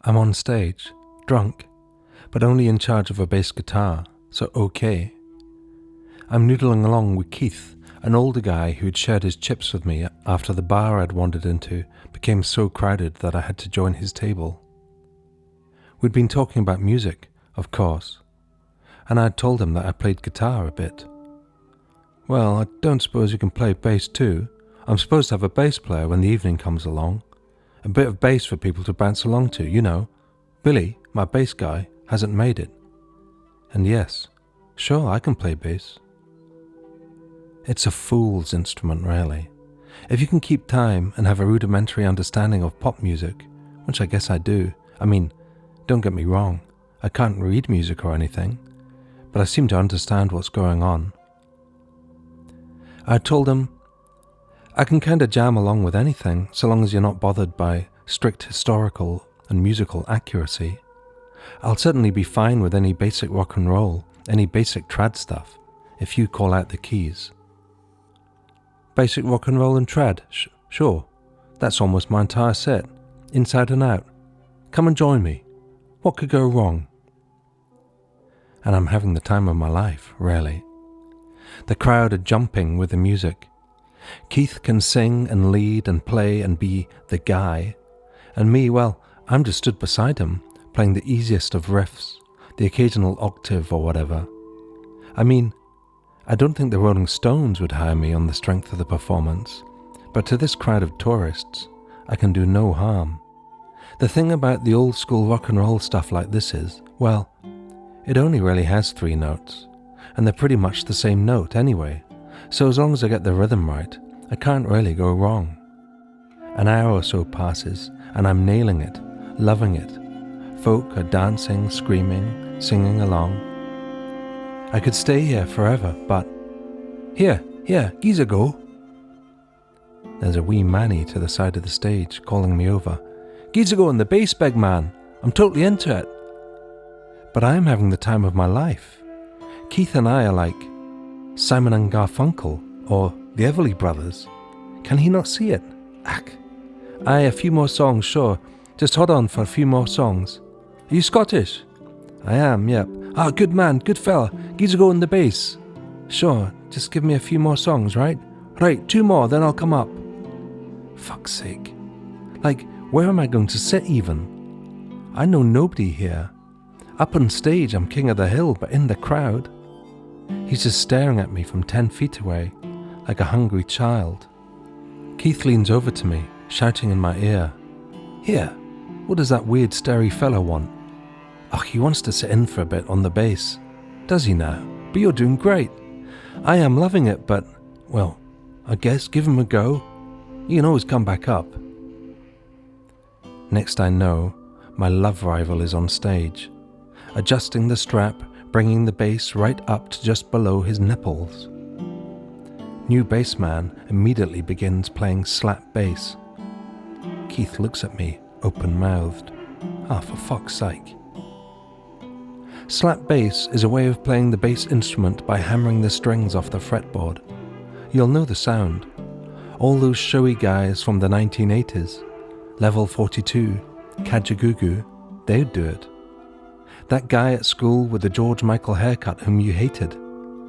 I'm on stage, drunk, but only in charge of a bass guitar, so okay. I'm noodling along with Keith, an older guy who'd shared his chips with me after the bar I'd wandered into became so crowded that I had to join his table. We'd been talking about music, of course, and I'd told him that I played guitar a bit. Well, I don't suppose you can play bass too. I'm supposed to have a bass player when the evening comes along. A bit of bass for people to bounce along to, you know. Billy, my bass guy, hasn't made it. And yes, sure, I can play bass. It's a fool's instrument, really. If you can keep time and have a rudimentary understanding of pop music, which I guess I do. I mean, don't get me wrong, I can't read music or anything, but I seem to understand what's going on. I told him, I can kind of jam along with anything so long as you're not bothered by strict historical and musical accuracy. I'll certainly be fine with any basic rock and roll, any basic trad stuff, if you call out the keys. Basic rock and roll and trad, sure. That's almost my entire set, inside and out. Come and join me. What could go wrong? And I'm having the time of my life, really. The crowd are jumping with the music. Keith can sing and lead and play and be the guy. And me, well, I'm just stood beside him, playing the easiest of riffs, the occasional octave or whatever. I mean, I don't think the Rolling Stones would hire me on the strength of the performance, but to this crowd of tourists, I can do no harm. The thing about the old school rock and roll stuff like this is, well, it only really has 3 notes, and they're pretty much the same note anyway, so as long as I get the rhythm right, I can't really go wrong. An hour or so passes, and I'm nailing it, loving it. Folk are dancing, screaming, singing along. I could stay here forever, but... Here, geezer go. There's a wee manny to the side of the stage calling me over. Geezer go in the bass, big man. I'm totally into it. But I'm having the time of my life. Keith and I are like Simon and Garfunkel or the Everly Brothers. Can he not see it? Ack. Aye, a few more songs, sure. Just hold on for a few more songs. Are you Scottish? I am, yep. Ah, good man, good fella. Geezer go in the bass. Sure, just give me a few more songs, right? Right, 2 more, then I'll come up. Fuck's sake. Like, where am I going to sit even? I know nobody here. Up on stage, I'm king of the hill, but in the crowd. He's just staring at me from 10 feet away, like a hungry child. Keith leans over to me, shouting in my ear. Here, what does that weird starey fellow want? Oh, he wants to sit in for a bit on the bass. Does he now? But you're doing great. I am loving it, but, well, I guess give him a go. You can always come back up. Next I know, my love rival is on stage, adjusting the strap, bringing the bass right up to just below his nipples. New bass man immediately begins playing slap bass. Keith looks at me, open-mouthed. Ah, for fuck's sake. Slap bass is a way of playing the bass instrument by hammering the strings off the fretboard. You'll know the sound. All those showy guys from the 1980s, Level 42, Kajagoogoo, they'd do it. That guy at school with the George Michael haircut whom you hated,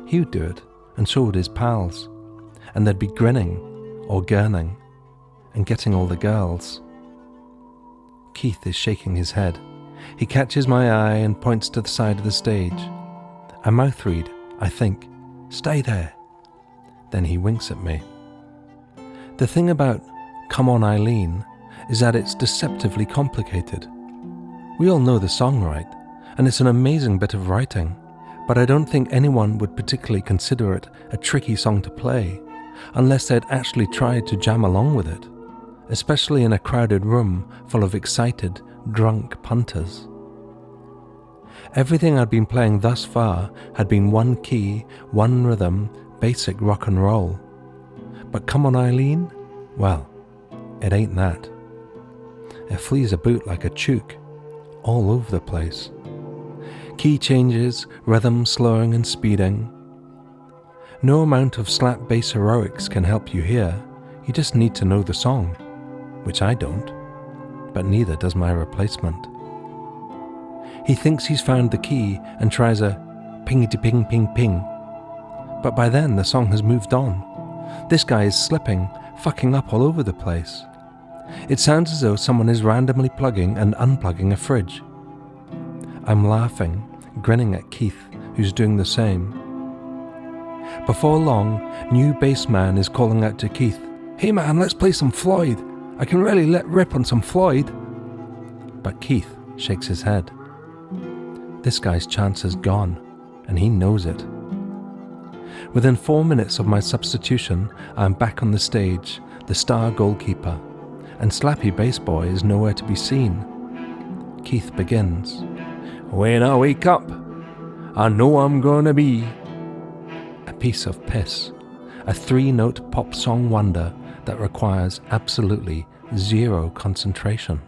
he would do it, and so would his pals. And they'd be grinning, or gurning, and getting all the girls. Keith is shaking his head. He catches my eye and points to the side of the stage. I mouth read, I think, stay there. Then he winks at me. The thing about Come On Eileen is that it's deceptively complicated. We all know the song, right? And it's an amazing bit of writing, but I don't think anyone would particularly consider it a tricky song to play, unless they'd actually tried to jam along with it, especially in a crowded room full of excited, drunk punters. Everything I'd been playing thus far had been one key, one rhythm, basic rock and roll. But Come On Eileen? Well, it ain't that. It flees about like a chook, all over the place. Key changes, rhythm slowing and speeding. No amount of slap bass heroics can help you here. You just need to know the song, which I don't, but neither does my replacement. He thinks he's found the key and tries a pingity-ping-ping-ping. But by then the song has moved on. This guy is slipping, fucking up all over the place. It sounds as though someone is randomly plugging and unplugging a fridge. I'm laughing, grinning at Keith, who's doing the same. Before long, new bass man is calling out to Keith, "Hey man, let's play some Floyd. I can really let rip on some Floyd." But Keith shakes his head. This guy's chance is gone, and he knows it. Within 4 minutes of my substitution, I am back on the stage, the star goalkeeper, and Slappy Bass Boy is nowhere to be seen. Keith begins, "When I wake up, I know I'm gonna be..." A piece of piss, a 3-note pop song wonder that requires absolutely zero concentration.